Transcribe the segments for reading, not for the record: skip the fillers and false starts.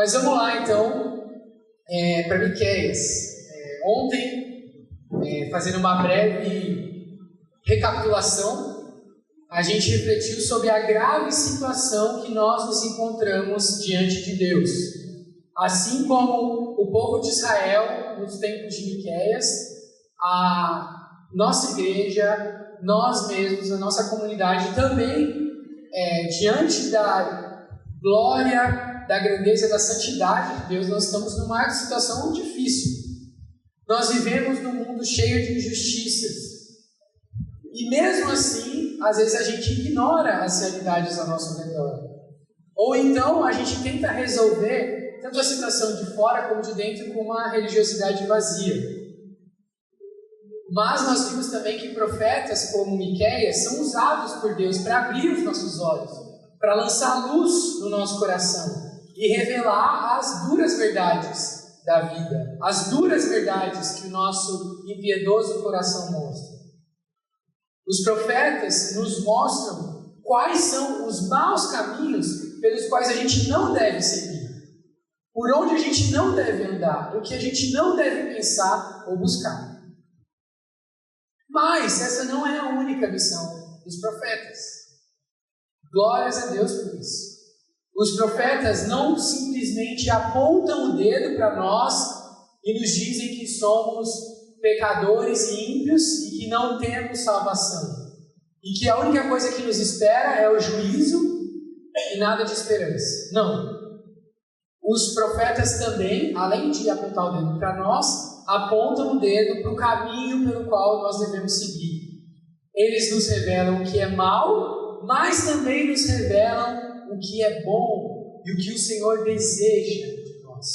Mas vamos lá então para Miqueias. Ontem, fazendo uma breve recapitulação, a gente refletiu sobre a grave situação que nós nos encontramos diante de Deus. Assim como o povo de Israel nos tempos de Miqueias, a nossa igreja, nós mesmos, a nossa comunidade também, diante da glória, da grandeza, da santidade de Deus, nós estamos numa situação difícil. Nós vivemos num mundo cheio de injustiças. E mesmo assim, às vezes a gente ignora as realidades ao nosso redor. Ou então a gente tenta resolver tanto a situação de fora como de dentro com uma religiosidade vazia. Mas nós vimos também que profetas como Miqueias são usados por Deus para abrir os nossos olhos, para lançar luz no nosso coração e revelar as duras verdades da vida, as duras verdades que o nosso impiedoso coração mostra. Os profetas nos mostram quais são os maus caminhos pelos quais a gente não deve seguir, por onde a gente não deve andar, o que a gente não deve pensar ou buscar. Mas essa não é a única missão dos profetas. Glórias a Deus por isso. Os profetas não simplesmente apontam o dedo para nós e nos dizem que somos pecadores e ímpios e que não temos salvação. E que a única coisa que nos espera é o juízo e nada de esperança. Não. Os profetas também, além de apontar o dedo para nós, apontam o dedo para o caminho pelo qual nós devemos seguir. Eles nos revelam o que é mal, mas também nos revelam o que é bom e o que o Senhor deseja de nós.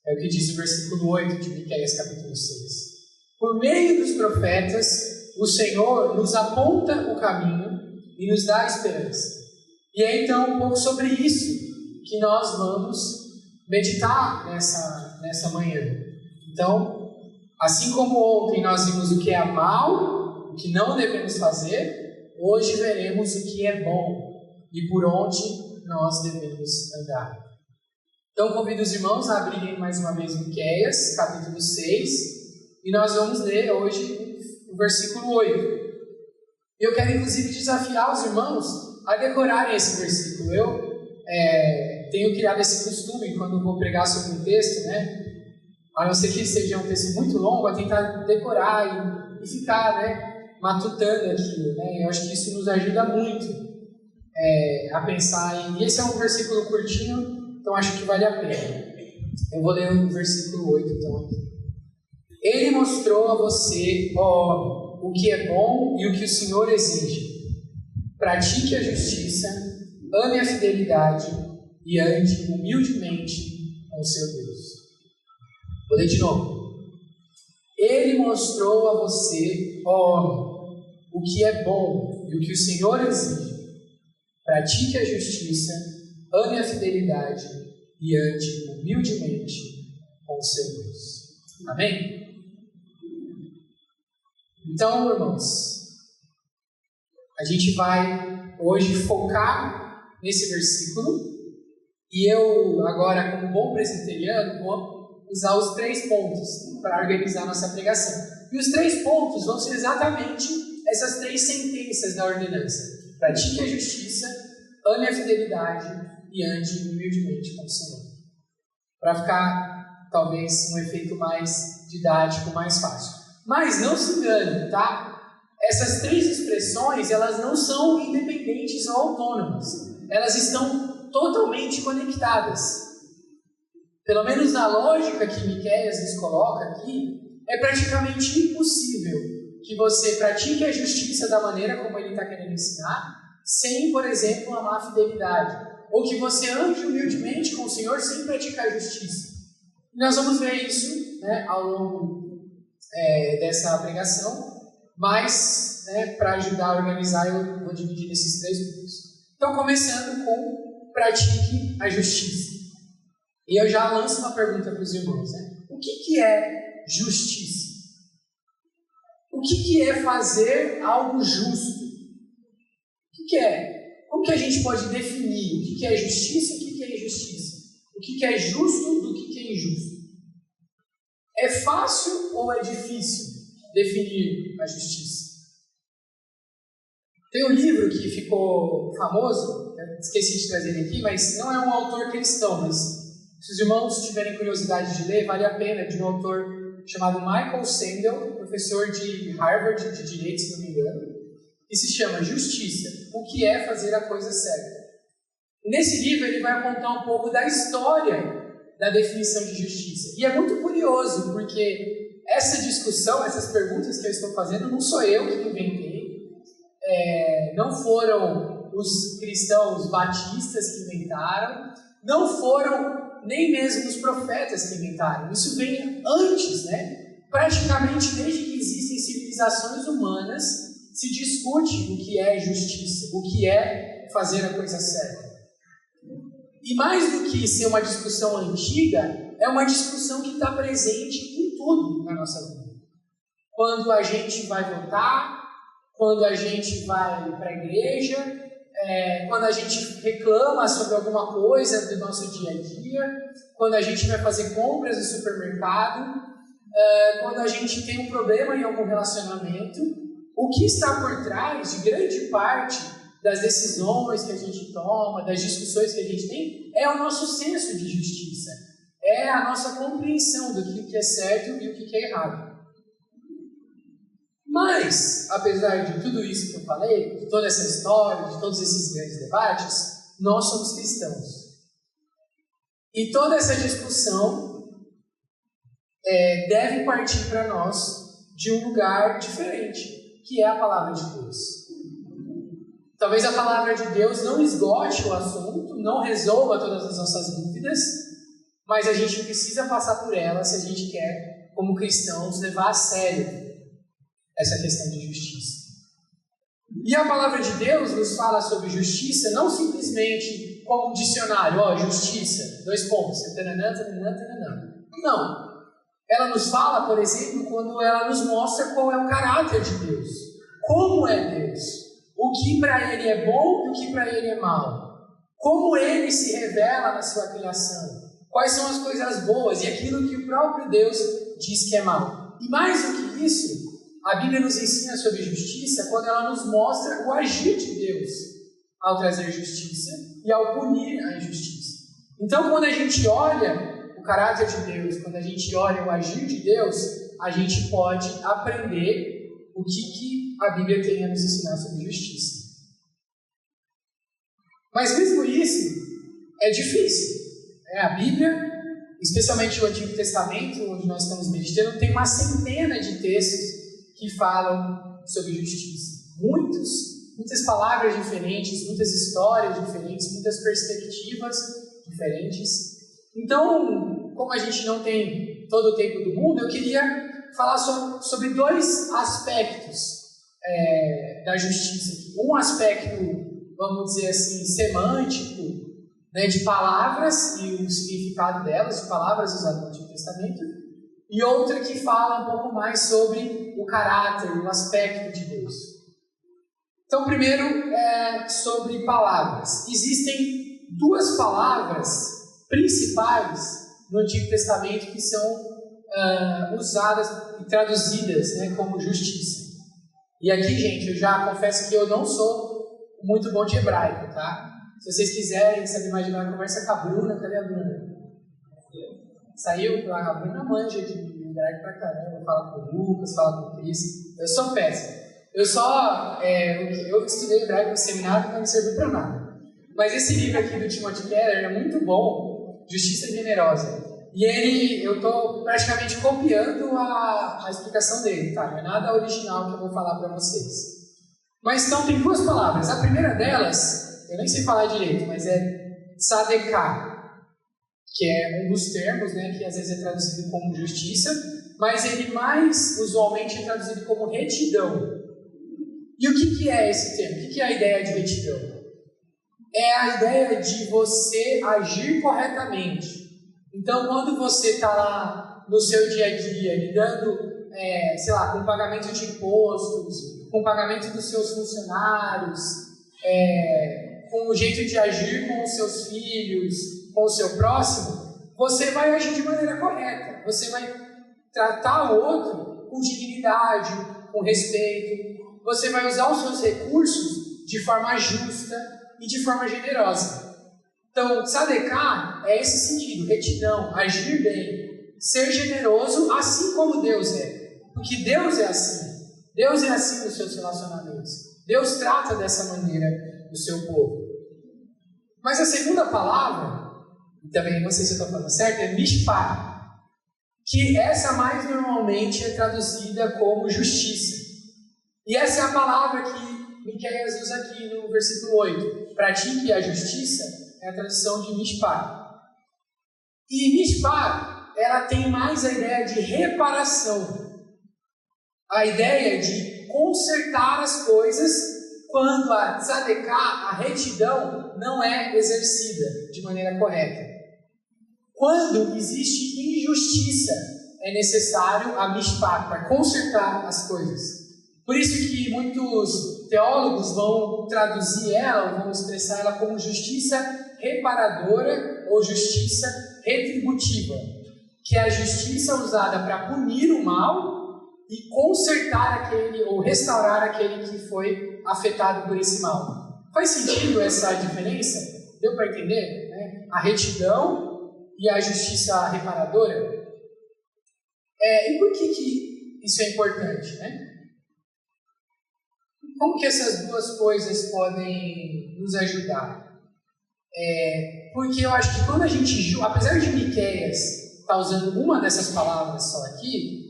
É o que diz o versículo 8 de Miqueias capítulo 6. Por meio dos profetas, o Senhor nos aponta o caminho e nos dá esperança. E é então um pouco sobre isso que nós vamos meditar nessa manhã. Então, assim como ontem nós vimos o que é mal, o que não devemos fazer, hoje veremos o que é bom e por onde nós devemos andar. Então, convido os irmãos a abrirem mais uma vez Miqueias, capítulo 6, e nós vamos ler hoje o versículo 8. Eu quero, inclusive, desafiar os irmãos a decorarem esse versículo. Eu tenho criado esse costume, quando vou pregar sobre um texto, a não ser que seja um texto muito longo, a tentar decorar e ficar matutando aquilo. Eu acho que isso nos ajuda muito a pensar em... E esse é um versículo curtinho, então acho que vale a pena. Eu vou ler o versículo 8, então. Ele mostrou a você, ó homem, o que é bom e o que o Senhor exige. Pratique a justiça, ame a fidelidade e ande humildemente com o seu Deus. Vou ler de novo. Ele mostrou a você, ó homem, o que é bom e o que o Senhor exige. Pratique a justiça, ame a fidelidade e ande humildemente com o seu Deus. Amém? Então, irmãos, a gente vai hoje focar nesse versículo e eu, agora, como bom presbiteriano, vou usar os 3 pontos para organizar nossa pregação. E os 3 pontos vão ser exatamente essas 3 sentenças da ordenança. Pratique a justiça, ame a fidelidade e ande humildemente com o Senhor. Para ficar, talvez, um efeito mais didático, mais fácil. Mas não se engane, tá? Essas 3 expressões, elas não são independentes ou autônomas. Elas estão totalmente conectadas. Pelo menos na lógica que Miqueias nos coloca aqui, é praticamente impossível que você pratique a justiça da maneira como ele está querendo ensinar, sem, por exemplo, amar a fidelidade. Ou que você ande humildemente com o Senhor sem praticar a justiça. E nós vamos ver isso ao longo dessa pregação, mas para ajudar a organizar eu vou dividir nesses 3 pontos. Então, começando com pratique a justiça. E eu já lanço uma pergunta para os irmãos. O que é justiça? O que é fazer algo justo? O que é? Como que a gente pode definir o que é justiça e o que é injustiça? O que é justo do que é injusto. É fácil ou é difícil definir a justiça? Tem um livro que ficou famoso, esqueci de trazer ele aqui, mas não é um autor cristão, mas se os irmãos tiverem curiosidade de ler, vale a pena, de um autor chamado Michael Sandel, professor de Harvard de Direito, se não me engano, e se chama Justiça, o que é fazer a coisa certa. Nesse livro ele vai contar um pouco da história da definição de justiça. E é muito curioso, porque essa discussão, essas perguntas que eu estou fazendo, não sou eu que inventei, não foram os cristãos batistas que inventaram, não foram nem mesmo os profetas que inventaram. Isso vem antes, né? Praticamente desde que existem civilizações humanas, se discute o que é justiça, o que é fazer a coisa certa. E mais do que ser uma discussão antiga, é uma discussão que está presente em tudo na nossa vida. Quando a gente vai votar, quando a gente vai para a igreja, quando a gente reclama sobre alguma coisa do nosso dia a dia, quando a gente vai fazer compras no supermercado, quando a gente tem um problema em algum relacionamento, o que está por trás de grande parte das decisões que a gente toma, das discussões que a gente tem, é o nosso senso de justiça. É a nossa compreensão do que é certo e o que é errado. Mas, apesar de tudo isso que eu falei, de toda essa história, de todos esses grandes debates, nós somos cristãos. E toda essa discussão deve partir para nós de um lugar diferente, que é a palavra de Deus. Talvez a palavra de Deus não esgote o assunto, não resolva todas as nossas dúvidas, mas a gente precisa passar por ela se a gente quer, como cristãos, levar a sério essa questão de justiça. E a palavra de Deus nos fala sobre justiça não simplesmente como um dicionário, justiça, 2 pontos, tananã, tananã, tananã. Não. Ela nos fala, por exemplo, quando ela nos mostra qual é o caráter de Deus. Como é Deus. O que para Ele é bom e o que para Ele é mal. Como Ele se revela na sua criação. Quais são as coisas boas e aquilo que o próprio Deus diz que é mal. E mais do que isso, a Bíblia nos ensina sobre justiça quando ela nos mostra o agir de Deus ao trazer justiça e ao punir a injustiça. Então, quando a gente olha o caráter de Deus, quando a gente olha o agir de Deus, a gente pode aprender o que a Bíblia tem a nos ensinar sobre justiça. Mas mesmo isso é difícil. A Bíblia, especialmente o Antigo Testamento, onde nós estamos meditando, tem uma centena de textos que falam sobre justiça. Muitas palavras diferentes, muitas histórias diferentes, muitas perspectivas diferentes. Então, como a gente não tem todo o tempo do mundo, eu queria falar sobre 2 aspectos da justiça. Um aspecto, vamos dizer assim, semântico, né, de palavras e o significado delas, de palavras usadas no Antigo Testamento, e outra que fala um pouco mais sobre o caráter, o aspecto de Deus. Então, primeiro, sobre palavras. Existem 2 palavras principais no Antigo Testamento que são usadas e traduzidas, né, como justiça. E aqui, gente, eu já confesso que eu não sou muito bom de hebraico, tá? Se vocês quiserem saber mais de hebraico, conversa com a Bruna. Cadê a Bruna? Saiu? A Bruna manja de hebraico pra caramba, fala com o Lucas, fala com o Cris. Eu sou péssimo. Eu estudei hebraico no seminário, mas não serviu pra nada. Mas esse livro aqui do Timothy Keller é muito bom, Justiça Generosa. E eu estou praticamente copiando a explicação dele, tá? Não é nada original que eu vou falar para vocês. Mas então tem 2 palavras. A primeira delas, eu nem sei falar direito, mas é tzadeká, que é um dos termos, né, que às vezes é traduzido como justiça, mas ele mais usualmente é traduzido como retidão. E o que é esse termo? O que é a ideia de retidão? É a ideia de você agir corretamente. Então, quando você está lá no seu dia a dia, lidando, com o pagamento de impostos, com o pagamento dos seus funcionários, com o jeito de agir com os seus filhos, com o seu próximo, você vai agir de maneira correta. Você vai tratar o outro com dignidade, com respeito. Você vai usar os seus recursos de forma justa e de forma generosa. Então, tzadeká é esse sentido, retidão, agir bem, ser generoso assim como Deus é. Porque Deus é assim. Deus é assim nos seus relacionamentos. Deus trata dessa maneira o seu povo. Mas a segunda palavra, e também não sei se eu estou falando certo, é mishpat, que essa mais normalmente é traduzida como justiça. E essa é a palavra que Miqueias usa aqui no versículo 8. Pratique a justiça é a tradução de mishpat. E mishpat, ela tem mais a ideia de reparação. A ideia de consertar as coisas quando a tzadeká, a retidão, não é exercida de maneira correta. Quando existe injustiça, é necessário a mishpat, para consertar as coisas. Por isso que muitos teólogos vão traduzir ela, ou vão expressar ela como justiça reparadora ou justiça retributiva, que é a justiça usada para punir o mal e consertar aquele, ou restaurar aquele que foi afetado por esse mal. Faz sentido essa diferença? Deu para entender? Né? A retidão e a justiça reparadora? E por que isso é importante? Né? Como que essas duas coisas podem nos ajudar? Porque eu acho que quando a gente, apesar de Miqueias estar usando uma dessas palavras só aqui,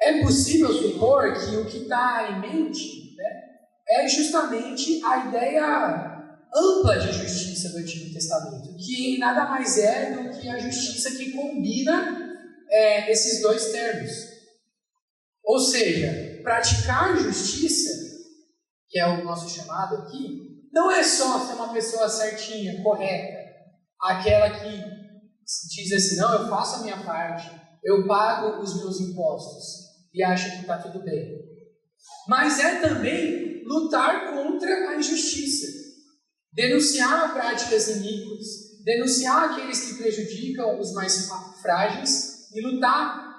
é possível supor que o que está em mente, né, é justamente a ideia ampla de justiça do Antigo Testamento, que nada mais é do que a justiça que combina esses dois termos. Ou seja, praticar justiça, que é o nosso chamado aqui, não é só ser uma pessoa certinha, correta, aquela que diz assim, não, eu faço a minha parte, eu pago os meus impostos e acha que está tudo bem. Mas é também lutar contra a injustiça, denunciar práticas iníquas, denunciar aqueles que prejudicam os mais frágeis e lutar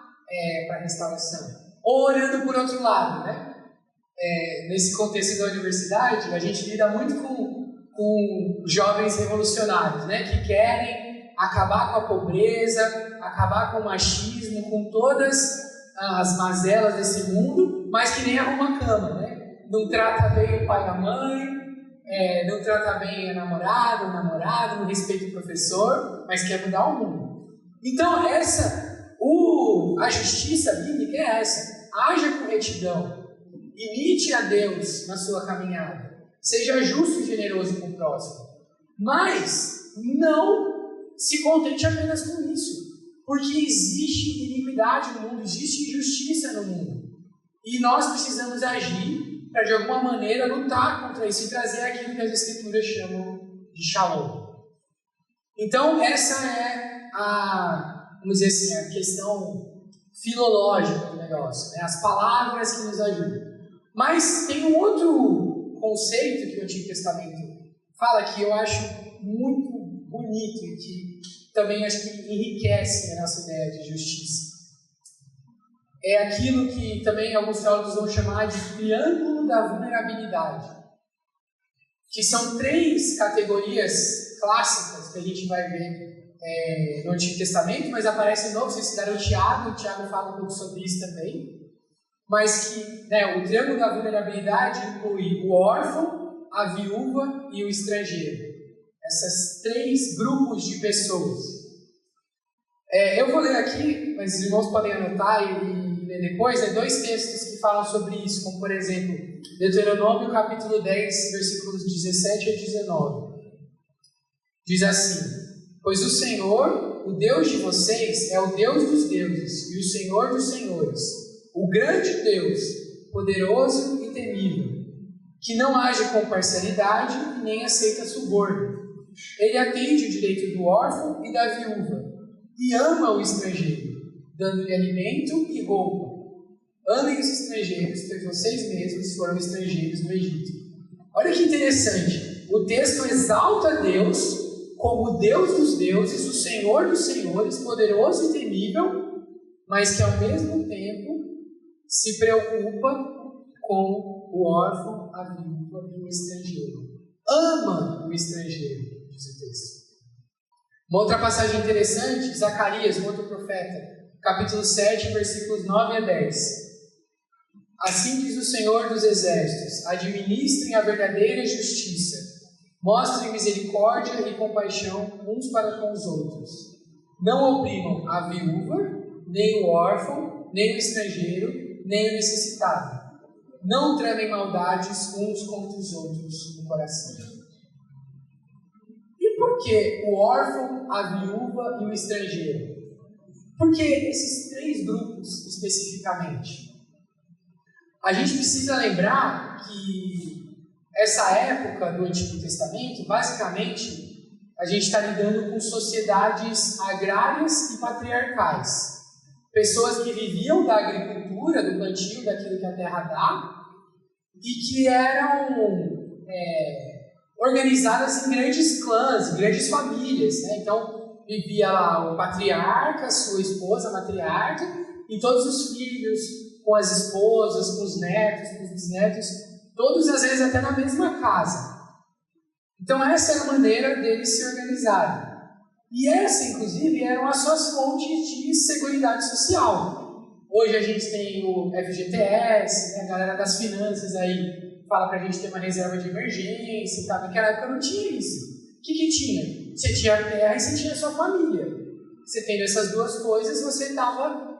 para a restauração. Ou olhando por outro lado, né? Nesse contexto da universidade, a gente lida muito com jovens revolucionários, né? Que querem acabar com a pobreza, acabar com o machismo, com todas as mazelas desse mundo, mas que nem arruma a cama, né? Não trata bem o pai e a mãe, não trata bem a namorada, o namorado, não respeita o professor, mas quer mudar o mundo. Então, a justiça bíblica é essa. Haja com retidão. Imite a Deus na sua caminhada. Seja justo e generoso com o próximo. Mas não se contente apenas com isso. Porque existe iniquidade no mundo, existe injustiça no mundo. E nós precisamos agir para, de alguma maneira, lutar contra isso e trazer aquilo que as Escrituras chamam de shalom. Então, essa é vamos dizer assim, a questão filológica do negócio, né? As palavras que nos ajudam. Mas tem um outro conceito que o Antigo Testamento fala que eu acho muito bonito e que também acho que enriquece a nossa ideia de justiça. É aquilo que também alguns teólogos vão chamar de triângulo da vulnerabilidade, que são 3 categorias clássicas que a gente vai ver no Antigo Testamento, mas aparece no Novo. Vocês citaram o Tiago fala um pouco sobre isso também. Mas que o triângulo da vulnerabilidade inclui o órfão, a viúva e o estrangeiro. Essas 3 grupos de pessoas. Eu vou ler aqui, mas os irmãos podem anotar e ler depois, 2 textos que falam sobre isso, como por exemplo, Deuteronômio capítulo 10, versículos 17 a 19. Diz assim: pois o Senhor, o Deus de vocês, é o Deus dos deuses e o Senhor dos senhores, o grande Deus, poderoso e temível, que não age com parcialidade e nem aceita suborno. Ele atende o direito do órfão e da viúva, e ama o estrangeiro, dando-lhe alimento e roupa. Amem os estrangeiros, pois vocês mesmos foram estrangeiros no Egito. Olha que interessante, o texto exalta Deus como Deus dos deuses, o Senhor dos senhores, poderoso e temível, mas que ao mesmo tempo se preocupa com o órfão, a viúva e o estrangeiro. Ama o estrangeiro, diz o texto. Uma outra passagem interessante, Zacarias, um outro profeta, capítulo 7, versículos 9 a 10. Assim diz o Senhor dos Exércitos: administrem a verdadeira justiça, mostrem misericórdia e compaixão uns para com os outros. Não oprimam a viúva, nem o órfão, nem o estrangeiro, nem o necessitado. Não tramem maldades uns contra os outros no coração. E por que o órfão, a viúva e o estrangeiro? Por que esses três grupos especificamente? A gente precisa lembrar que essa época do Antigo Testamento, basicamente, a gente está lidando com sociedades agrárias e patriarcais. Pessoas que viviam da agricultura, do plantio, daquilo que a terra dá, e que eram organizadas em grandes clãs, grandes famílias, né? Então, vivia lá o patriarca, sua esposa, a matriarca, e todos os filhos, com as esposas, com os netos, com os bisnetos, todos às vezes até na mesma casa. Então essa era a maneira deles se organizarem. E essa, inclusive, eram as suas fontes de seguridade social. Hoje a gente tem o FGTS, né, a galera das finanças aí fala pra gente ter uma reserva de emergência e tal. Naquela época não tinha isso. O que tinha? Você tinha a terra e você tinha a sua família. Você tendo essas duas coisas, você estava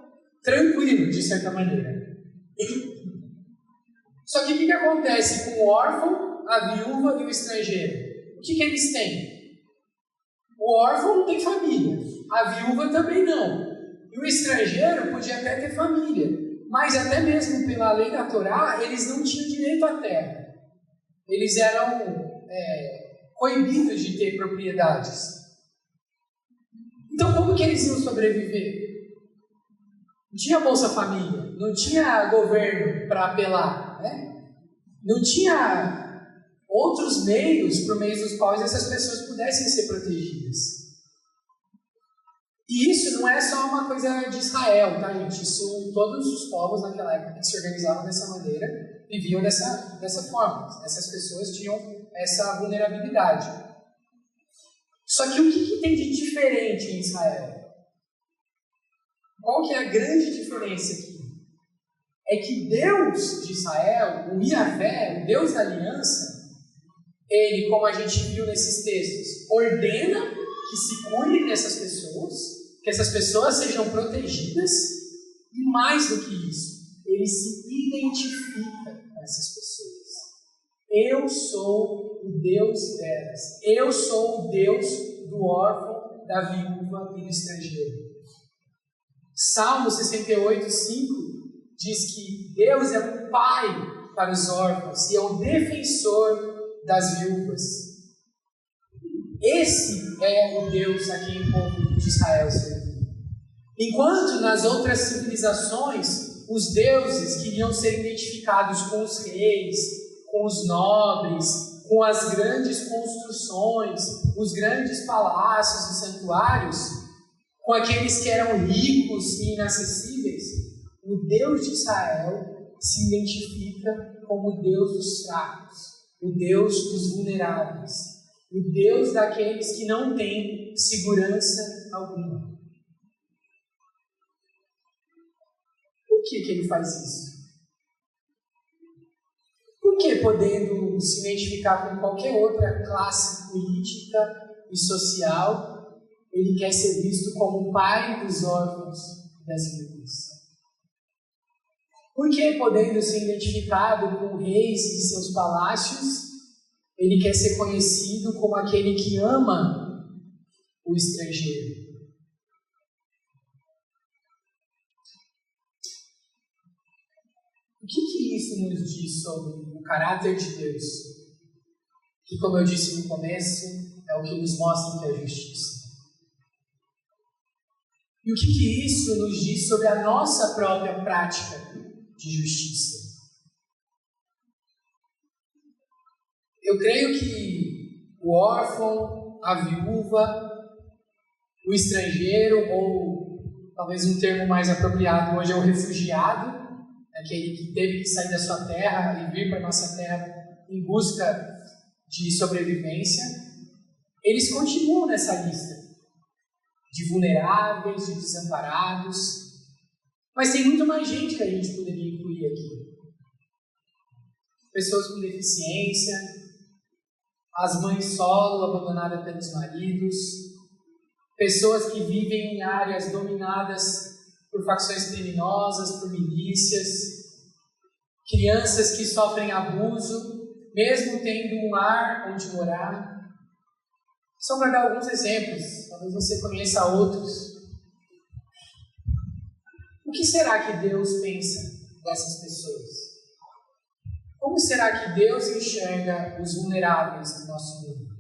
tranquilo, de certa maneira. Só que o que acontece com o órfão, a viúva e o estrangeiro? O que eles têm? O órfão não tem família, a viúva também não. E o estrangeiro podia até ter família, mas até mesmo pela lei da Torá, eles não tinham direito à terra. Eles eram coibidos de ter propriedades. Então como que eles iam sobreviver? Não tinha Bolsa Família, não tinha governo para apelar, né? Não tinha outros meios por meio dos quais essas pessoas pudessem ser protegidas. E isso não é só uma coisa de Israel, tá, gente? Isso todos os povos naquela época que se organizavam dessa maneira viviam dessa forma. Essas pessoas tinham essa vulnerabilidade. Só que o que tem de diferente em Israel? Qual que é a grande diferença aqui? É que Deus de Israel, o Yahvé, o Deus da aliança, ele, como a gente viu nesses textos, ordena que se cuide dessas pessoas, que essas pessoas sejam protegidas, e mais do que isso, ele se identifica com essas pessoas. Eu sou o Deus delas. Eu sou o Deus do órfão, da viúva e do estrangeiro. Salmo 68, 5 diz que Deus é um pai para os órfãos e é um defensor das viúvas. Esse é o Deus a quem o povo de Israel serve. Enquanto nas outras civilizações os deuses queriam ser identificados com os reis, com os nobres, com as grandes construções, os grandes palácios e santuários, com aqueles que eram ricos e inacessíveis, o Deus de Israel se identifica como o Deus dos fracos, o Deus dos vulneráveis, o Deus daqueles que não têm segurança alguma. Por que ele faz isso? Por que, podendo se identificar com qualquer outra classe política e social, ele quer ser visto como o pai dos órfãos das viúvas? Por que, podendo ser identificado com reis e seus palácios, ele quer ser conhecido como aquele que ama o estrangeiro? O que isso nos diz sobre o caráter de Deus? Que, como eu disse no começo, é o que nos mostra que é a justiça. E o que isso nos diz sobre a nossa própria prática de justiça? Eu creio que o órfão, a viúva, o estrangeiro, ou talvez um termo mais apropriado hoje é o refugiado, aquele que teve que sair da sua terra e vir para a nossa terra em busca de sobrevivência. Eles continuam nessa lista de vulneráveis, de desamparados, mas tem muito mais gente que a gente poderia incluir aqui. Pessoas com deficiência, as mães solo abandonadas pelos maridos, pessoas que vivem em áreas dominadas por facções criminosas, por milícias, crianças que sofrem abuso, mesmo tendo um lar onde morar. Só para dar alguns exemplos, talvez você conheça outros. O que será que Deus pensa dessas pessoas? Como será que Deus enxerga os vulneráveis do nosso mundo?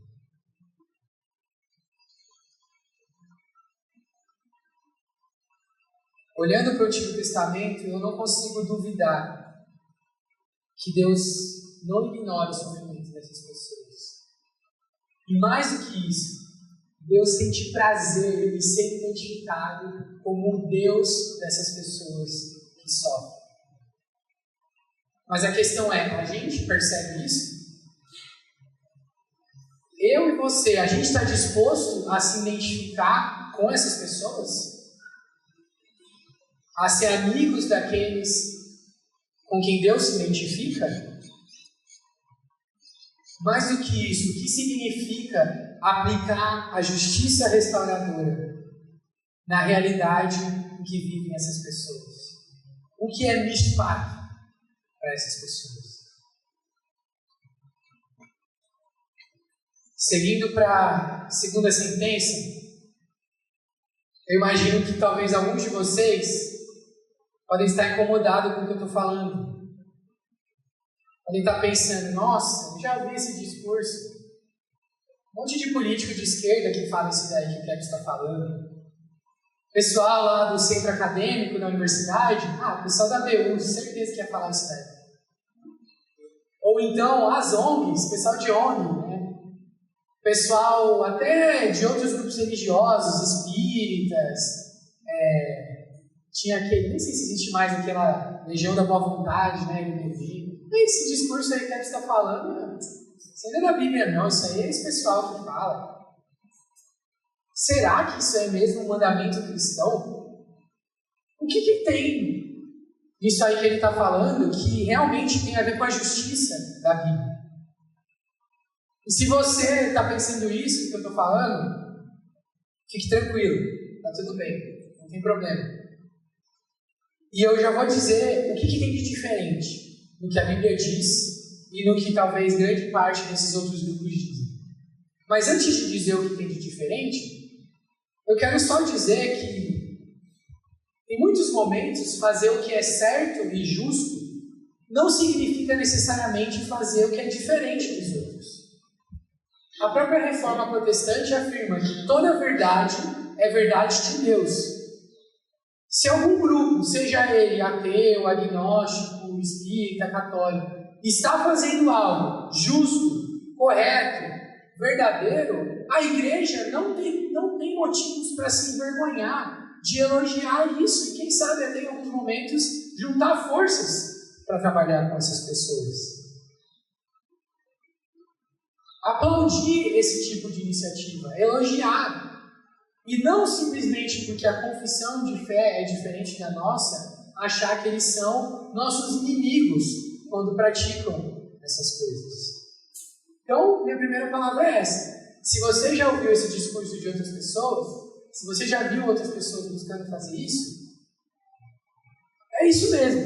Olhando para o Antigo Testamento, eu não consigo duvidar que Deus não ignora o sofrimento dessas pessoas. E mais do que isso, Deus sente prazer em ser identificado como o Deus dessas pessoas que sofrem. Mas a questão é, a gente percebe isso? Eu e você, a gente está disposto a se identificar com essas pessoas? A ser amigos daqueles com quem Deus se identifica? Mais do que isso, o que significa aplicar a justiça restauradora na realidade em que vivem essas pessoas? O que é mishpat para essas pessoas? Seguindo para a segunda sentença, eu imagino que talvez alguns de vocês podem estar incomodados com o que eu estou falando. Podem estar pensando, nossa, eu já ouvi esse discurso. Um monte de político de esquerda que fala isso daí que o Kevin está falando. Pessoal lá do centro acadêmico da universidade, o pessoal da BU, certeza que ia falar isso daí. Ou então as ONGs, pessoal de ONG, né? Pessoal até de outros grupos religiosos, espíritas, tinha aquele, nem sei se existe mais aquela Legião da Boa Vontade, né? Esse discurso aí que você está falando, isso não é da Bíblia não, isso aí é esse pessoal que fala. Será que isso é mesmo um mandamento cristão? O que tem nisso aí que ele está falando que realmente tem a ver com a justiça da Bíblia? E se você está pensando isso que eu estou falando, fique tranquilo, está tudo bem, não tem problema. E eu já vou dizer o que tem de diferente no que a Bíblia diz e no que talvez grande parte desses outros grupos dizem. Mas antes de dizer o que tem de diferente, eu quero só dizer que em muitos momentos fazer o que é certo e justo não significa necessariamente fazer o que é diferente dos outros. A própria reforma protestante afirma que toda verdade é verdade de Deus. Se algum grupo, seja ele ateu, agnóstico, espírita, católico, está fazendo algo justo, correto, verdadeiro, a igreja não tem motivos para se envergonhar de elogiar isso e quem sabe até em alguns momentos juntar forças para trabalhar com essas pessoas. Aplaudir esse tipo de iniciativa, elogiar. E não simplesmente porque a confissão de fé é diferente da nossa, achar que eles são nossos inimigos quando praticam essas coisas. Então, minha primeira palavra é essa. Se você já ouviu esse discurso de outras pessoas, se você já viu outras pessoas buscando fazer isso, é isso mesmo.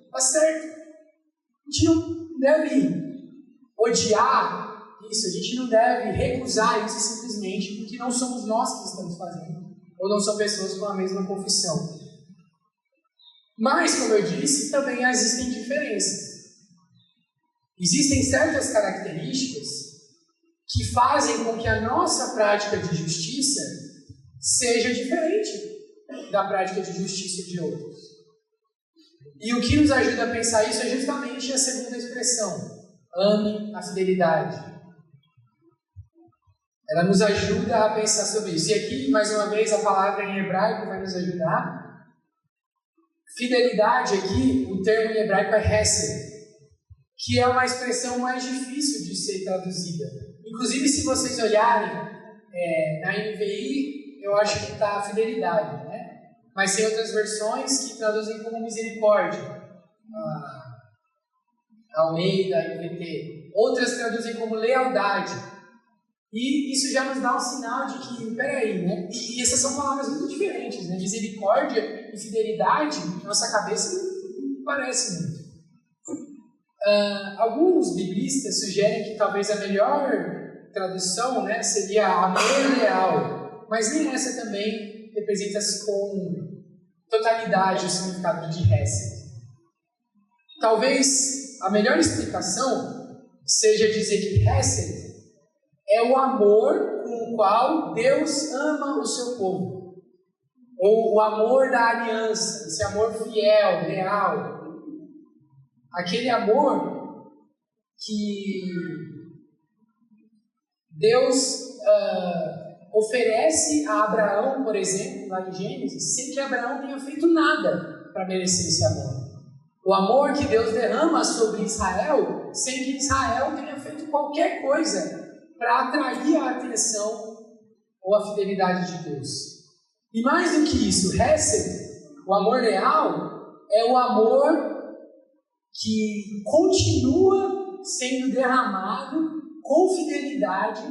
Está certo. A gente não deve odiar isso, a gente não deve recusar isso simplesmente porque não somos nós que estamos fazendo, ou não são pessoas com a mesma confissão. Mas, como eu disse, também existem diferenças. Existem certas características que fazem com que a nossa prática de justiça seja diferente da prática de justiça de outros. E o que nos ajuda a pensar isso é justamente a segunda expressão: ame a fidelidade. ela nos ajuda a pensar sobre isso. E aqui, mais uma vez, a palavra em hebraico vai nos ajudar. Fidelidade aqui, o termo em hebraico é hesed, que é uma expressão mais difícil de ser traduzida. Inclusive, se vocês olharem na NVI, eu acho que está fidelidade, né? Mas tem outras versões que traduzem como misericórdia. Almeida, NVT. Outras traduzem como lealdade. E isso já nos dá um sinal de que, peraí, né? E essas são palavras muito diferentes, né? Misericórdia e fidelidade, na nossa cabeça, não parece muito. Alguns biblistas sugerem que talvez a melhor tradução, né, seria amor leal, mas nem essa também representa com totalidade o significado de hesed. Talvez a melhor explicação seja dizer que hesed é o amor com o qual Deus ama o seu povo, ou o amor da aliança, esse amor fiel, leal. Aquele amor que Deus oferece a Abraão, por exemplo, lá em Gênesis, sem que Abraão tenha feito nada para merecer esse amor. O amor que Deus derrama sobre Israel, sem que Israel tenha feito qualquer coisa para atrair a atenção ou a fidelidade de Deus. E mais do que isso, hesed, o amor leal, é o amor que continua sendo derramado com fidelidade,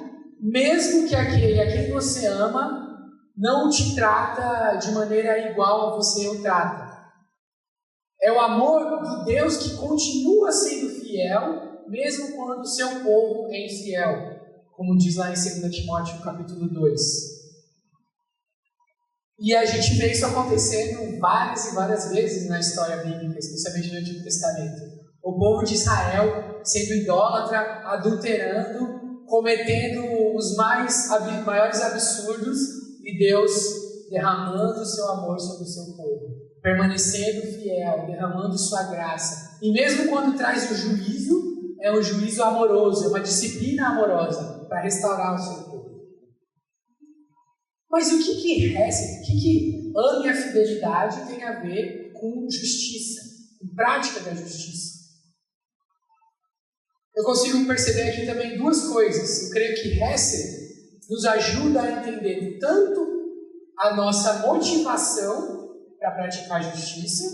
mesmo que aquele a quem você ama não te trata de maneira igual a você o trata. É o amor de Deus que continua sendo fiel, mesmo quando o seu povo é infiel, como diz lá em 2 Timóteo capítulo 2. E a gente vê isso acontecendo várias e várias vezes na história bíblica, especialmente no Antigo Testamento. O povo de Israel sendo idólatra, adulterando, cometendo os maiores absurdos, e Deus derramando o seu amor sobre o seu povo, permanecendo fiel, derramando sua graça. E mesmo quando traz o juízo, é um juízo amoroso, é uma disciplina amorosa para restaurar o seu povo. Mas o que resta, o que ame a fidelidade tem a ver com justiça, com prática da justiça? Eu consigo perceber aqui também duas coisas. Eu creio que Hesed nos ajuda a entender tanto a nossa motivação para praticar a justiça,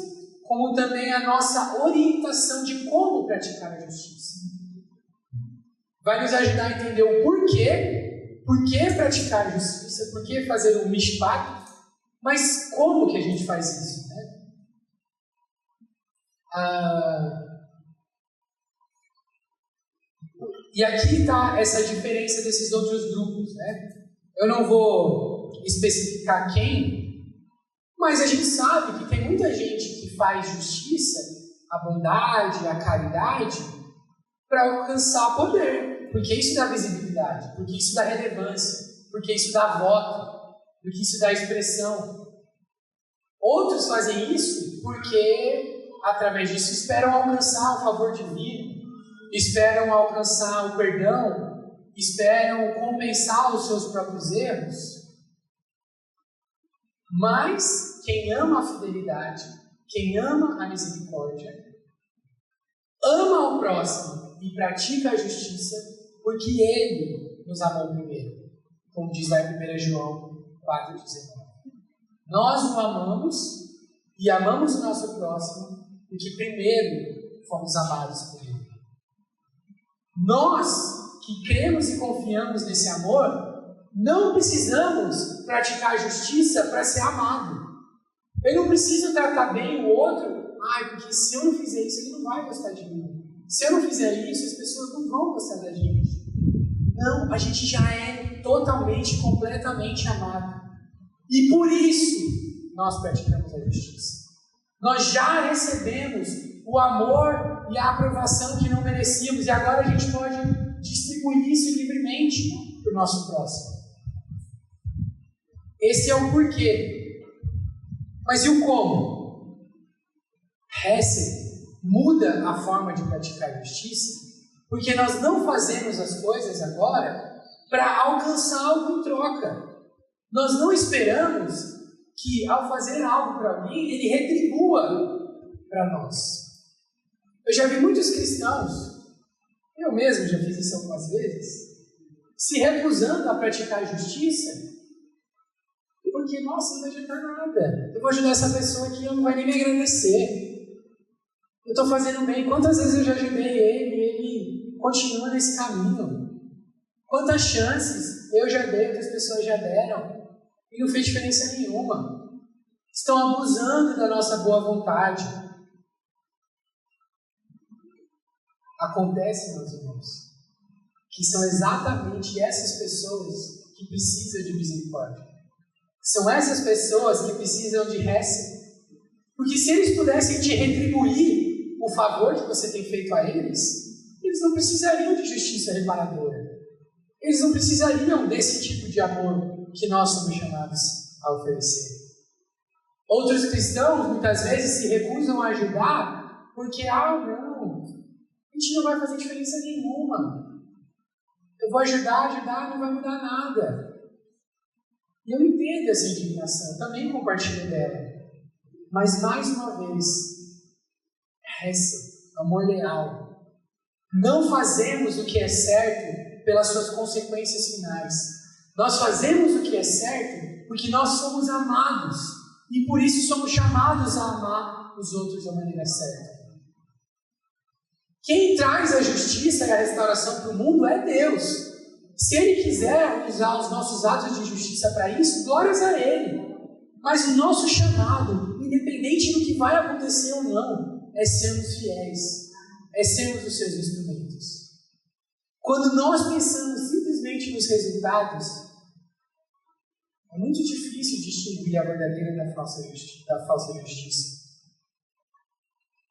como também a nossa orientação de como praticar a justiça. Vai nos ajudar a entender o porquê, por que praticar a justiça, por que fazer um mishpat, mas como que a gente faz isso, né? E aqui está essa diferença desses outros grupos, né? Eu não vou especificar quem, mas a gente sabe que tem muita gente que faz justiça, a bondade, a caridade, para alcançar poder, porque isso dá visibilidade, porque isso dá relevância, porque isso dá voto, porque isso dá expressão. Outros fazem isso porque, através disso, esperam alcançar o favor divino, esperam alcançar o perdão, esperam compensar os seus próprios erros. Mas quem ama a fidelidade, quem ama a misericórdia, ama o próximo e pratica a justiça porque Ele nos amou primeiro, como diz lá em 1 João 4,19. Nós o amamos e amamos o nosso próximo porque primeiro fomos amados por Ele. Nós que cremos e confiamos nesse amor, não precisamos praticar justiça para ser amado. Eu não preciso tratar bem o outro, porque se eu não fizer isso, ele não vai gostar de mim. Se eu não fizer isso, as pessoas não vão gostar da gente. Não, a gente já é totalmente, completamente amado. E por isso, nós praticamos a justiça. Nós já recebemos o amor e a aprovação que não merecíamos, e agora a gente pode distribuir isso livremente para o nosso próximo. Esse é o porquê. Mas e o como? Hesed muda a forma de praticar a justiça, porque nós não fazemos as coisas agora para alcançar algo em troca. Nós não esperamos que, ao fazer algo para alguém, ele retribua para nós. Eu já vi muitos cristãos, eu mesmo já fiz isso algumas vezes, se recusando a praticar justiça, porque, nossa, não vai adiantar nada. Eu vou ajudar essa pessoa aqui, ela não vai nem me agradecer. Eu estou fazendo bem. Quantas vezes eu já ajudei ele e ele continua nesse caminho? Quantas chances eu já dei, outras pessoas já deram, e não fez diferença nenhuma. Estão abusando da nossa boa vontade. Acontece, meus irmãos, que são exatamente essas pessoas que precisam de misericórdia. São essas pessoas que precisam de récia. Porque se eles pudessem te retribuir o favor que você tem feito a eles, eles não precisariam de justiça reparadora. Eles não precisariam desse tipo de amor que nós somos chamados a oferecer. Outros cristãos, muitas vezes, se recusam a ajudar porque, não, a gente não vai fazer diferença nenhuma. Eu vou ajudar, não vai mudar nada. E eu entendo essa indignação, também compartilho dela. Mas, mais uma vez, récia, amor leal. Não fazemos o que é certo pelas suas consequências finais. Nós fazemos o que é certo porque nós somos amados. E por isso somos chamados a amar os outros da maneira certa. Quem traz a justiça e a restauração para o mundo é Deus. Se Ele quiser usar os nossos atos de justiça para isso, glórias a Ele. Mas o nosso chamado, independente do que vai acontecer ou não, é sermos fiéis, é sermos os seus instrumentos. Quando nós pensamos simplesmente nos resultados, é muito difícil distinguir a verdadeira da falsa justiça.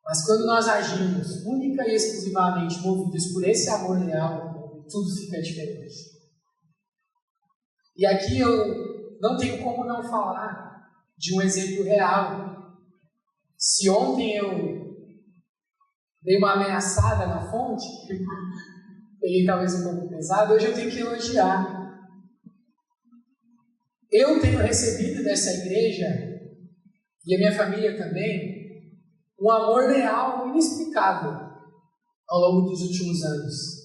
Mas quando nós agimos única e exclusivamente movidos por esse amor leal, tudo fica diferente. E aqui eu não tenho como não falar de um exemplo real. Se ontem eu dei uma ameaçada na fonte, peguei talvez um pouco pesado, hoje eu tenho que elogiar. Eu tenho recebido dessa igreja, e a minha família também, um amor leal inexplicável ao longo dos últimos anos.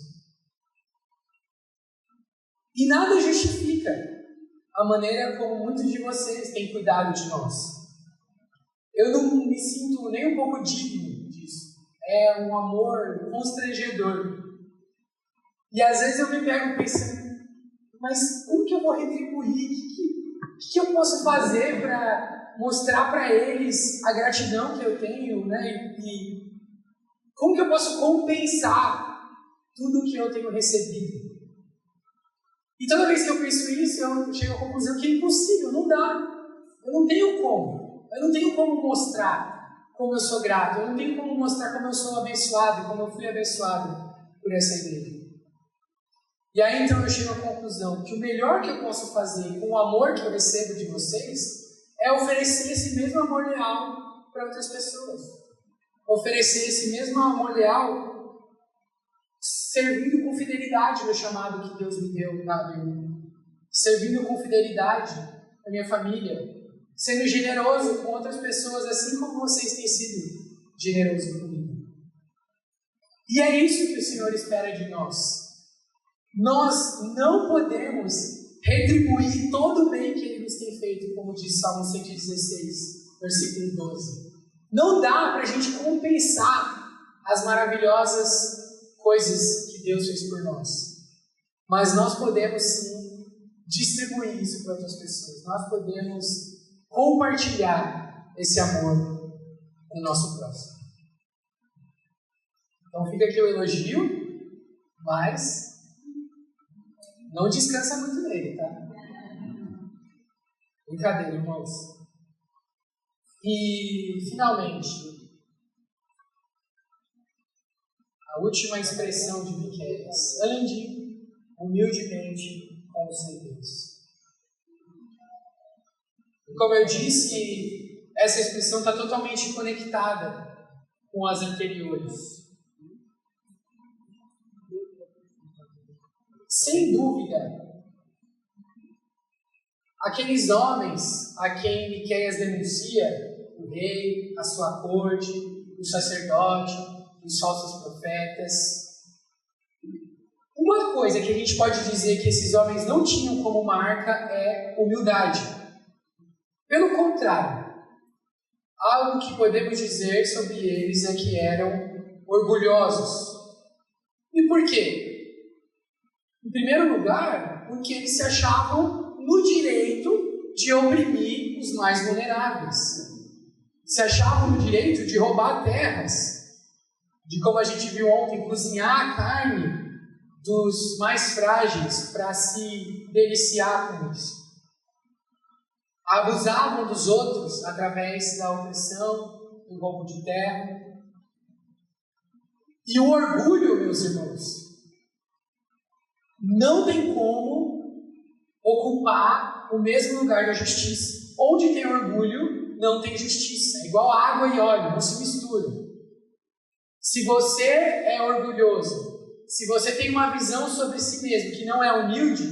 E nada justifica a maneira como muitos de vocês têm cuidado de nós. Eu não me sinto nem um pouco digno disso. É um amor constrangedor. E às vezes eu me pego pensando, mas como que eu vou retribuir? O que eu posso fazer para mostrar para eles a gratidão que eu tenho, né? E como que eu posso compensar tudo que eu tenho recebido? E toda vez que eu penso isso, eu chego à conclusão que é impossível, não dá. Eu não tenho como. Eu não tenho como mostrar como eu sou grato. Eu não tenho como mostrar como eu sou abençoado, como eu fui abençoado por essa igreja. E aí então eu chego à conclusão que o melhor que eu posso fazer com o amor que eu recebo de vocês é oferecer esse mesmo amor leal para outras pessoas. Oferecer esse mesmo amor leal servindo com fidelidade no chamado que Deus me deu, servindo com fidelidade a minha família, sendo generoso com outras pessoas, assim como vocês têm sido generosos comigo. E é isso que o Senhor espera de nós. Nós não podemos retribuir todo o bem que Ele nos tem feito, como diz Salmo 116, versículo 12. Não dá para a gente compensar as maravilhosas coisas que Deus fez por nós. Mas nós podemos sim distribuir isso para outras pessoas. Nós podemos compartilhar esse amor com o nosso próximo. Então fica aqui o elogio, mas não descansa muito nele, tá? Brincadeira, irmãos. E finalmente, a última expressão de Miqueias: ande humildemente com o seu Deus. E como eu disse, essa expressão está totalmente conectada com as anteriores. sem dúvida, aqueles homens a quem Miqueias denuncia, o rei, a sua corte, o sacerdote, os falsos profetas. Uma coisa que a gente pode dizer que esses homens não tinham como marca é humildade. Pelo contrário, algo que podemos dizer sobre eles é que eram orgulhosos. E por quê? Em primeiro lugar, porque eles se achavam no direito de oprimir os mais vulneráveis. Se achavam no direito de roubar terras, de, como a gente viu ontem, cozinhar a carne dos mais frágeis para se deliciar com isso. Abusavam dos outros através da opressão, do roubo de terra. E o orgulho, meus irmãos, não tem como ocupar o mesmo lugar da justiça. Onde tem orgulho, não tem justiça. É igual água e óleo, não se mistura. Se você é orgulhoso, se você tem uma visão sobre si mesmo que não é humilde,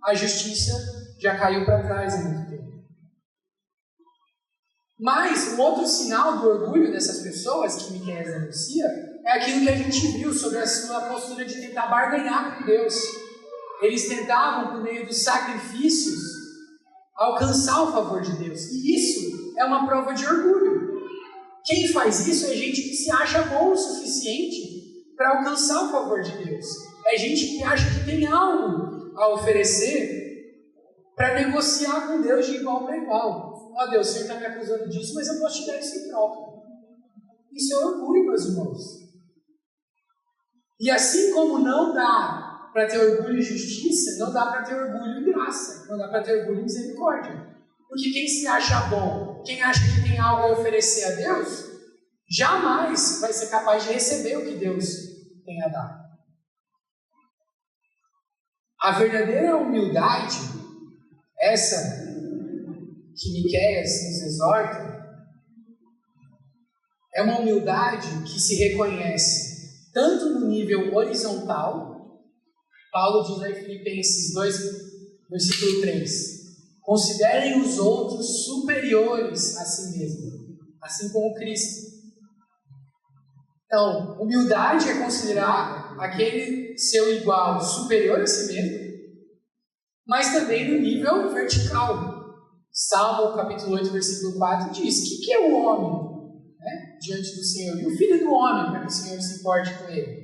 a justiça já caiu para trás há muito tempo. Mas um outro sinal do orgulho dessas pessoas que Miqueias denuncia é aquilo que a gente viu sobre a sua postura de tentar barganhar com Deus. Eles tentavam, por meio dos sacrifícios, alcançar o favor de Deus. E isso é uma prova de orgulho. Quem faz isso é gente que se acha bom o suficiente para alcançar o favor de Deus. É gente que acha que tem algo a oferecer para negociar com Deus de igual para igual. Ó Deus, o Senhor está me acusando disso, mas eu posso te dar isso em troca. Isso é orgulho, meus irmãos. E assim como não dá para ter orgulho em justiça, não dá para ter orgulho em graça, não dá para ter orgulho em misericórdia. Porque quem se acha bom, quem acha que tem algo a oferecer a Deus, jamais vai ser capaz de receber o que Deus tem a dar. A verdadeira humildade, essa que Miqueias nos exorta, é uma humildade que se reconhece tanto no nível horizontal. Paulo diz lá em Filipenses 2, versículo 3: considerem os outros superiores a si mesmos, assim como Cristo. Então, humildade é considerar aquele seu igual superior a si mesmo, mas também no nível vertical. Salmo capítulo 8, versículo 4 diz: que é o homem, né, diante do Senhor? E o filho do homem, para que o Senhor se importe com ele.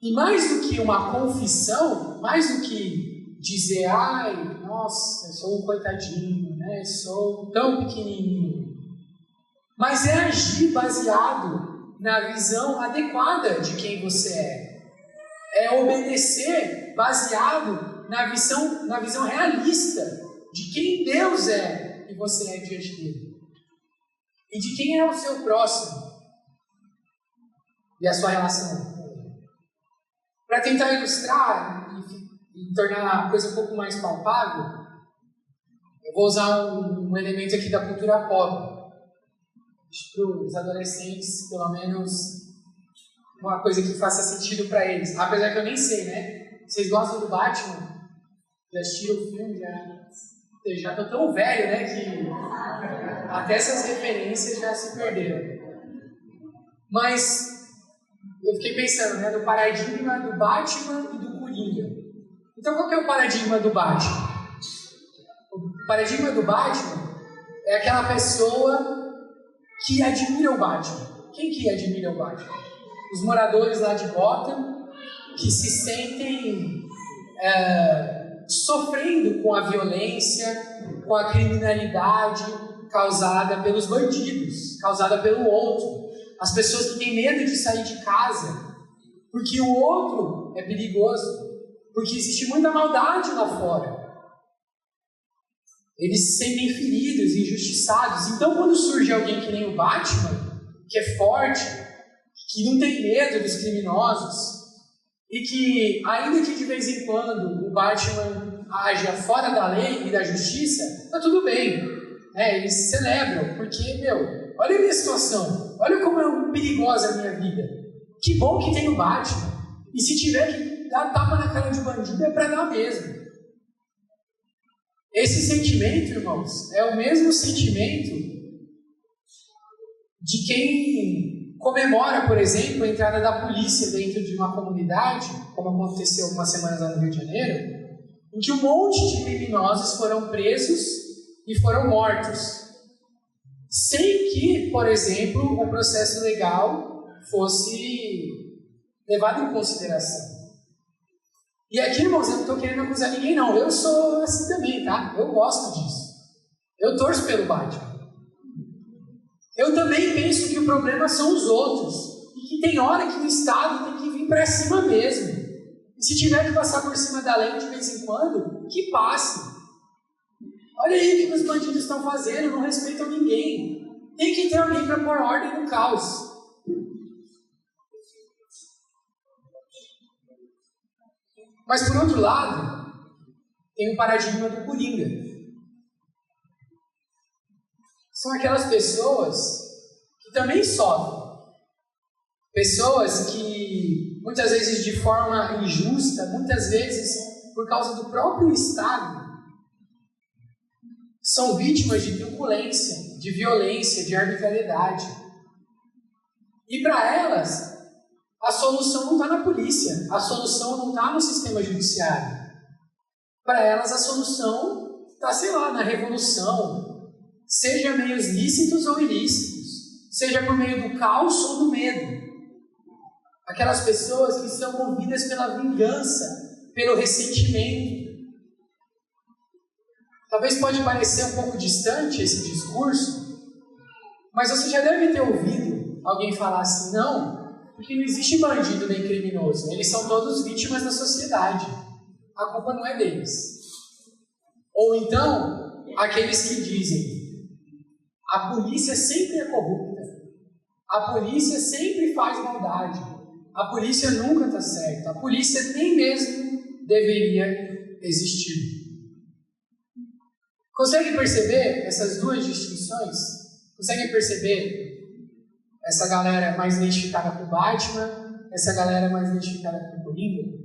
E mais do que uma confissão, mais do que dizer, ai, nossa, eu sou um coitadinho, né, sou tão pequenininho, mas é agir baseado na visão adequada de quem você é. É obedecer baseado na visão realista de quem Deus é e você é diante dele. E de quem é o seu próximo e a sua relação. Para tentar ilustrar e tornar a coisa um pouco mais palpável, eu vou usar um elemento aqui da cultura pop. Para os adolescentes, pelo menos, uma coisa que faça sentido para eles. Apesar que eu nem sei, né? Vocês gostam do Batman? Já assistiram o filme? Já estou tão velho, né? Que até essas referências já se perderam. Mas eu fiquei pensando, né? No paradigma do Batman e do Coringa. Então, qual que é o paradigma do Batman? O paradigma do Batman é aquela pessoa que admira o Batman. Quem que admira o Batman? Os moradores lá de Gotham, que se sentem sofrendo com a violência, com a criminalidade causada pelos bandidos, causada pelo outro. As pessoas que têm medo de sair de casa, porque o outro é perigoso, porque existe muita maldade lá fora. Eles se sentem feridos, injustiçados. Então, quando surge alguém que nem o Batman, que é forte, que não tem medo dos criminosos, e que, ainda que de vez em quando o Batman haja fora da lei e da justiça, tá tudo bem. Eles celebram, porque, olha a minha situação, olha como é perigosa a minha vida. Que bom que tem o Batman. E se tiver que dar tapa na cara de bandido é para dar mesmo. Esse sentimento, irmãos, é o mesmo sentimento de quem comemora, por exemplo, a entrada da polícia dentro de uma comunidade, como aconteceu algumas semanas lá no Rio de Janeiro, em que um monte de criminosos foram presos e foram mortos, sem que, por exemplo, o processo legal fosse levado em consideração. E aqui, irmãos, eu não estou querendo acusar ninguém, não. Eu sou assim também, tá? Eu gosto disso. Eu torço pelo Batman. Eu também penso que o problema são os outros. E que tem hora que o Estado tem que vir para cima mesmo. E se tiver que passar por cima da lei de vez em quando, que passe. Olha aí o que os bandidos estão fazendo, não respeitam ninguém. Tem que ter alguém para pôr ordem no caos. Mas, por outro lado, tem o paradigma do Coringa. São aquelas pessoas que também sofrem. Pessoas que, muitas vezes de forma injusta, muitas vezes por causa do próprio Estado, são vítimas de truculência, de violência, de arbitrariedade. E para elas, a solução não está na polícia, a solução não está no sistema judiciário. Para elas, a solução está, sei lá, na revolução, seja meios lícitos ou ilícitos, seja por meio do caos ou do medo. Aquelas pessoas que são movidas pela vingança, pelo ressentimento. Talvez pode parecer um pouco distante esse discurso, mas você já deve ter ouvido alguém falar assim, não, porque não existe bandido nem criminoso. Eles são todos vítimas da sociedade. A culpa não é deles. Ou então, aqueles que dizem, a polícia sempre é corrupta. A polícia sempre faz maldade. A polícia nunca está certa. A polícia nem mesmo deveria existir. Consegue perceber essas duas distinções? Consegue perceber essa galera mais identificada com Batman, essa galera mais identificada com Coringa?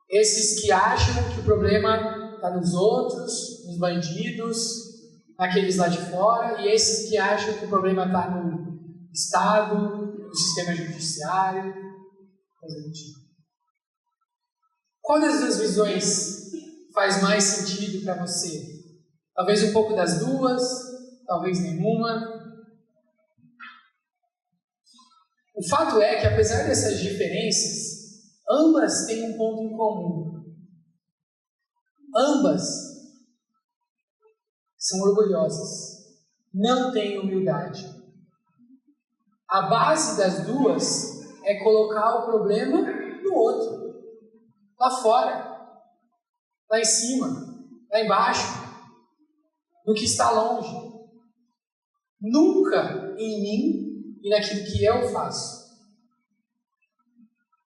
Esses que acham que o problema está nos outros, nos bandidos, naqueles lá de fora, e esses que acham que o problema está no Estado, no sistema judiciário, coisa do tipo. Qual das duas visões faz mais sentido para você? Talvez um pouco das duas, talvez nenhuma. O fato é que, apesar dessas diferenças, ambas têm um ponto em comum. Ambas são orgulhosas, não têm humildade. A base das duas é colocar o problema no outro, lá fora, lá em cima, lá embaixo, no que está longe. Nunca em mim e naquilo que eu faço.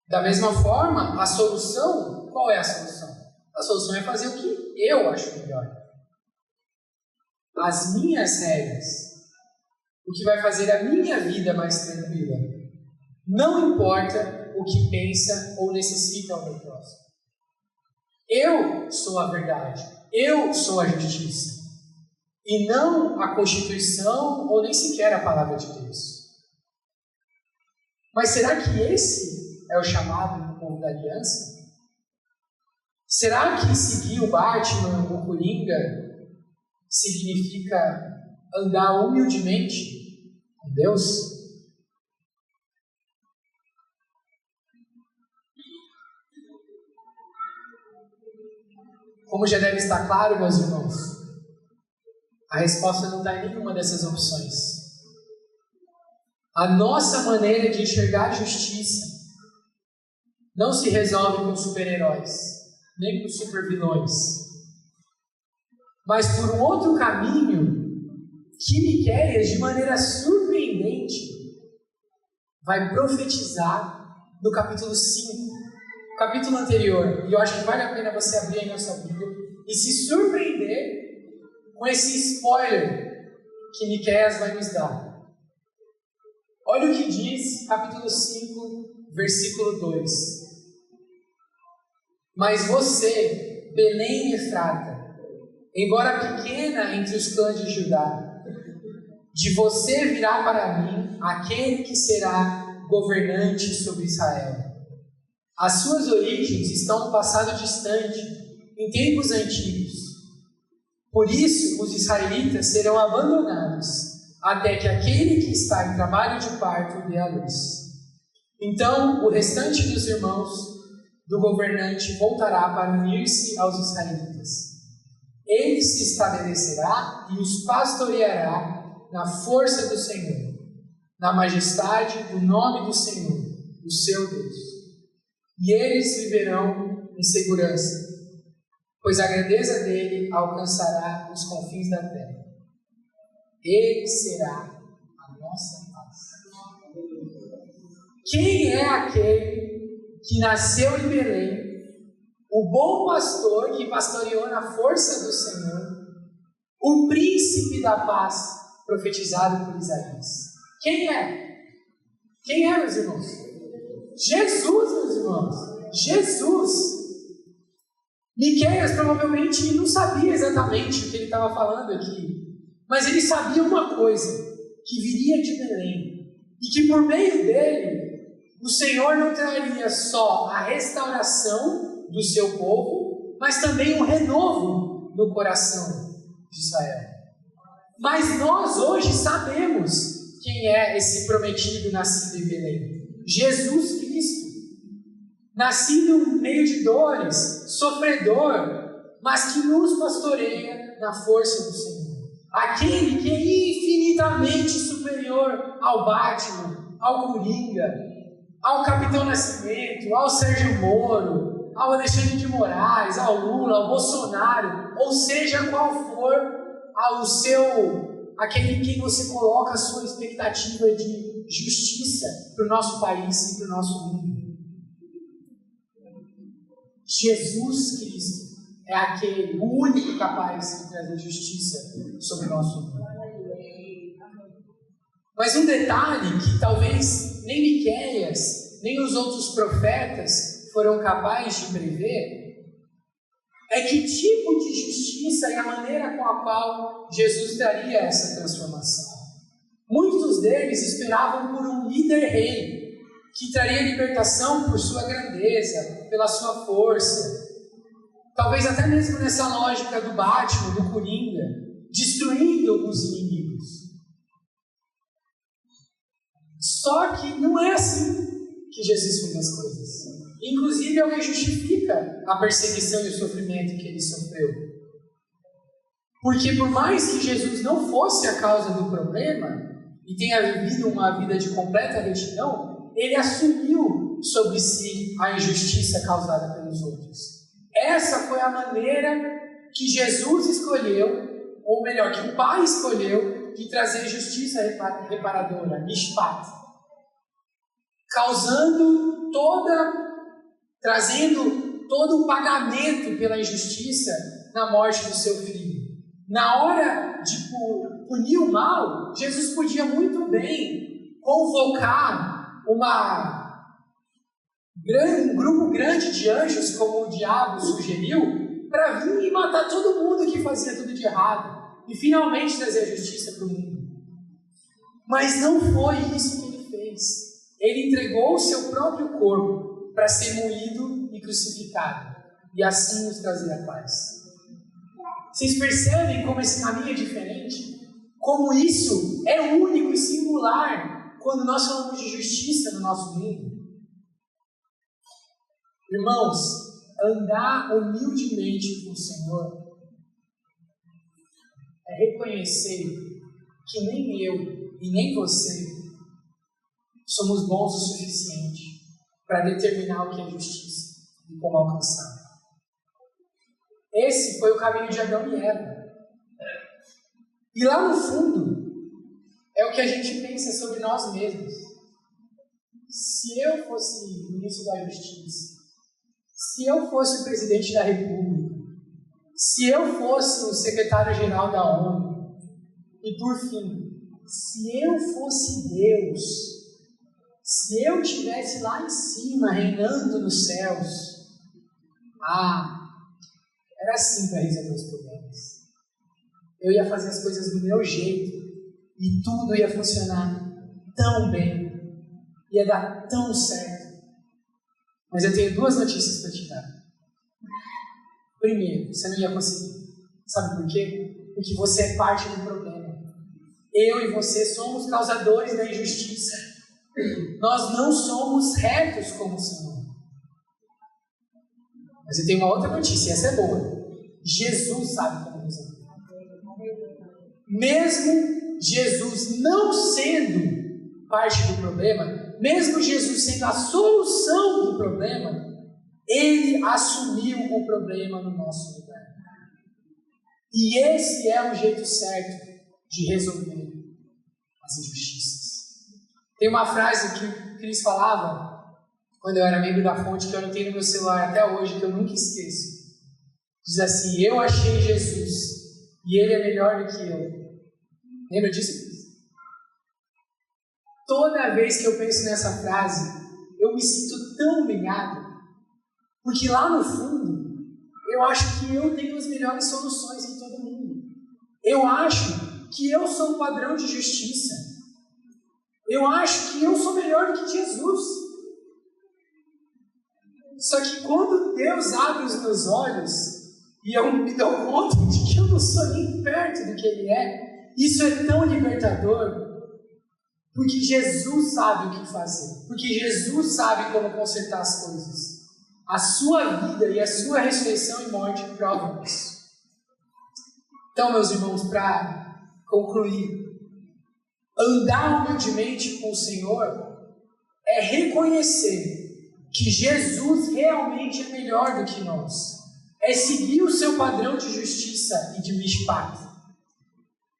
Da mesma forma, a solução, qual é a solução? A solução é fazer o que eu acho melhor. As minhas regras. O que vai fazer a minha vida mais tranquila. Não importa o que pensa ou necessita o meu próximo. Eu sou a verdade. Eu sou a justiça. E não a Constituição ou nem sequer a Palavra de Deus. Mas será que esse é o chamado do povo da aliança? Será que seguir o Batman, o Coringa, significa andar humildemente com Deus? Como já deve estar claro, meus irmãos, a resposta não está em nenhuma dessas opções. A nossa maneira de enxergar a justiça não se resolve com super-heróis, nem com super-vilões, mas por um outro caminho que Miqueias, de maneira surpreendente, vai profetizar no capítulo 5, capítulo anterior. E eu acho que vale a pena você abrir aí na sua Bíblia e se surpreender com esse spoiler que Miqueias vai nos dar. Olha o que diz, capítulo 5, versículo 2. Mas você, Belém Efrata, embora pequena entre os clãs de Judá, de você virá para mim aquele que será governante sobre Israel. As suas origens estão no passado distante, em tempos antigos. Por isso, os israelitas serão abandonados, até que aquele que está em trabalho de parto dê a luz. Então, o restante dos irmãos do governante voltará para unir-se aos israelitas. Ele se estabelecerá e os pastoreará na força do Senhor, na majestade do nome do Senhor, o seu Deus. E eles viverão em segurança, pois a grandeza dele alcançará os confins da terra. Ele será a nossa paz. Quem é aquele que nasceu em Belém, o bom pastor que pastoreou na força do Senhor, o príncipe da paz profetizado por Isaías? Quem é? Quem é, meus irmãos? Jesus, meus irmãos. Jesus. Miqueias provavelmente não sabia exatamente o que ele estava falando aqui, mas ele sabia uma coisa, que viria de Belém, e que por meio dele, o Senhor não traria só a restauração do seu povo, mas também um renovo no coração de Israel. Mas nós hoje sabemos quem é esse prometido nascido em Belém. Jesus Cristo. Nascido no meio de dores, sofredor, mas que nos pastoreia na força do Senhor. Aquele que é infinitamente superior ao Batman, ao Coringa, ao Capitão Nascimento, ao Sérgio Moro, ao Alexandre de Moraes, ao Lula, ao Bolsonaro, ou seja, qual for aquele em quem você coloca a sua expectativa de justiça para o nosso país e para o nosso mundo. Jesus Cristo é aquele, o único capaz de trazer justiça sobre o nosso mundo. Mas um detalhe que talvez nem Miqueias, nem os outros profetas foram capazes de prever, é que tipo de justiça e a maneira com a qual Jesus traria essa transformação. Muitos deles esperavam por um líder rei, que traria libertação por sua grandeza, pela sua força. Talvez até mesmo nessa lógica do Batman, do Coringa, destruindo os inimigos. Só que não é assim que Jesus fez as coisas. Inclusive, alguém justifica a perseguição e o sofrimento que ele sofreu. Porque por mais que Jesus não fosse a causa do problema e tenha vivido uma vida de completa retidão, ele assumiu sobre si a injustiça causada pelos outros. Essa foi a maneira que Jesus escolheu, ou melhor, que o Pai escolheu, de trazer justiça reparadora, mishpat, trazendo todo o pagamento pela injustiça na morte do seu filho. Na hora de punir o mal, Jesus podia muito bem convocar um grupo grande de anjos, como o diabo sugeriu, para vir e matar todo mundo que fazia tudo de errado e finalmente trazer a justiça para o mundo. Mas não foi isso que ele fez. Ele entregou o seu próprio corpo para ser moído e crucificado, e assim nos trazer a paz. Vocês percebem como esse caminho é diferente? Como isso é único e singular quando nós falamos de justiça no nosso mundo? Irmãos, andar humildemente com o Senhor é reconhecer que nem eu e nem você somos bons o suficiente para determinar o que é justiça e como alcançar. Esse foi o caminho de Adão e Eva. E lá no fundo, é o que a gente pensa sobre nós mesmos. Se eu fosse ministro da Justiça, se eu fosse o presidente da República, se eu fosse o secretário-geral da ONU, e por fim, se eu fosse Deus, Se eu estivesse lá em cima, reinando nos céus, era assim para resolver os problemas. Eu ia fazer as coisas do meu jeito e tudo ia funcionar tão bem, ia dar tão certo. Mas eu tenho 2 notícias para te dar. Primeiro, você não ia conseguir. Sabe por quê? Porque você é parte do problema. Eu e você somos causadores da injustiça. Nós não somos retos como o Senhor. Mas eu tenho uma outra notícia, e essa é boa. Jesus sabe como resolver. Mesmo Jesus não sendo parte do problema, mesmo Jesus sendo a solução do problema, Ele assumiu o problema no nosso lugar. E esse é o jeito certo de resolver as injustiças. Tem uma frase que o Cris falava quando eu era membro da Fonte, que eu anotei no meu celular até hoje, que eu nunca esqueço. Diz assim: eu achei Jesus e Ele é melhor do que eu. Lembra disso, Cris? Toda vez que eu penso nessa frase, eu me sinto tão humilhado, porque lá no fundo, eu acho que eu tenho as melhores soluções em todo mundo. Eu acho que eu sou um padrão de justiça. Eu acho que eu sou melhor do que Jesus. Só que quando Deus abre os meus olhos e eu me dou conta de que eu não sou nem perto do que Ele é, isso é tão libertador, porque Jesus sabe o que fazer, porque Jesus sabe como consertar as coisas. A sua vida e a sua ressurreição e morte provam isso. Então, meus irmãos, para concluir, andar humildemente com o Senhor é reconhecer que Jesus realmente é melhor do que nós. É seguir o seu padrão de justiça e de mishpat.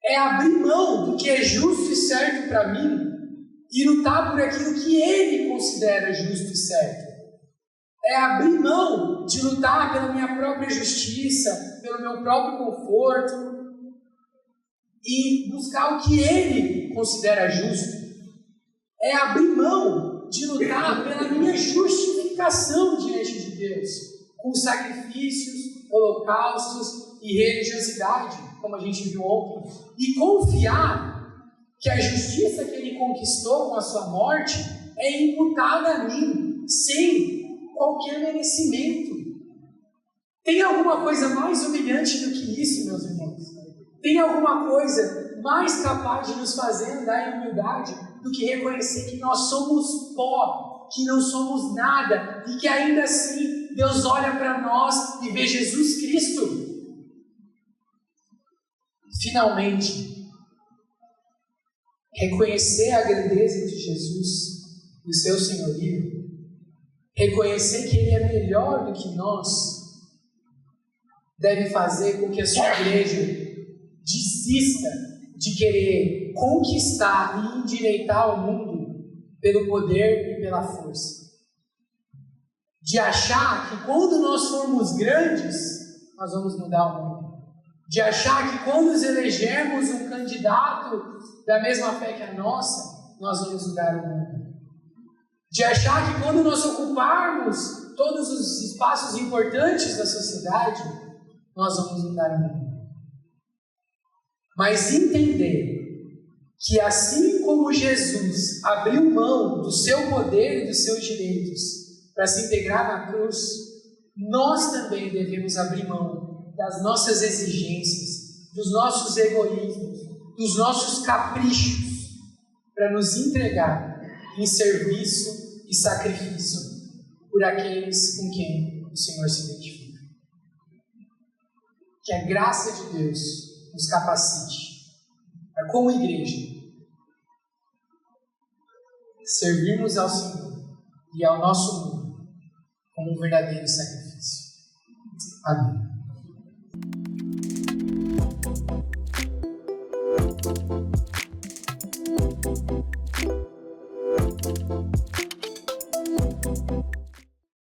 É abrir mão do que é justo e certo para mim e lutar por aquilo que Ele considera justo e certo. É abrir mão de lutar pela minha própria justiça, pelo meu próprio conforto e buscar o que Ele considera justo. É abrir mão de lutar pela minha justificação diante de Deus, com sacrifícios, holocaustos e religiosidade, como a gente viu ontem, e confiar que a justiça que Ele conquistou com a sua morte é imputada a mim, sem qualquer merecimento. Tem alguma coisa mais humilhante do que isso, meus irmãos? Tem alguma coisa mais capaz de nos fazer andar em humildade do que reconhecer que nós somos pó, que não somos nada e que ainda assim Deus olha para nós e vê Jesus Cristo? Finalmente, reconhecer a grandeza de Jesus e o seu senhorio, reconhecer que Ele é melhor do que nós, deve fazer com que a sua igreja desista de querer conquistar e endireitar o mundo pelo poder e pela força. De achar que quando nós formos grandes, nós vamos mudar o mundo. De achar que quando nos elegermos um candidato da mesma fé que a nossa, nós vamos mudar o mundo. De achar que quando nós ocuparmos todos os espaços importantes da sociedade, nós vamos mudar o mundo. Mas entender que assim como Jesus abriu mão do seu poder e dos seus direitos para se integrar na cruz, nós também devemos abrir mão das nossas exigências, dos nossos egoísmos, dos nossos caprichos, para nos entregar em serviço e sacrifício por aqueles com quem o Senhor se identifica. Que a graça de Deus nos capacite a, como igreja, servirmos ao Senhor e ao nosso mundo como um verdadeiro sacrifício. Amém.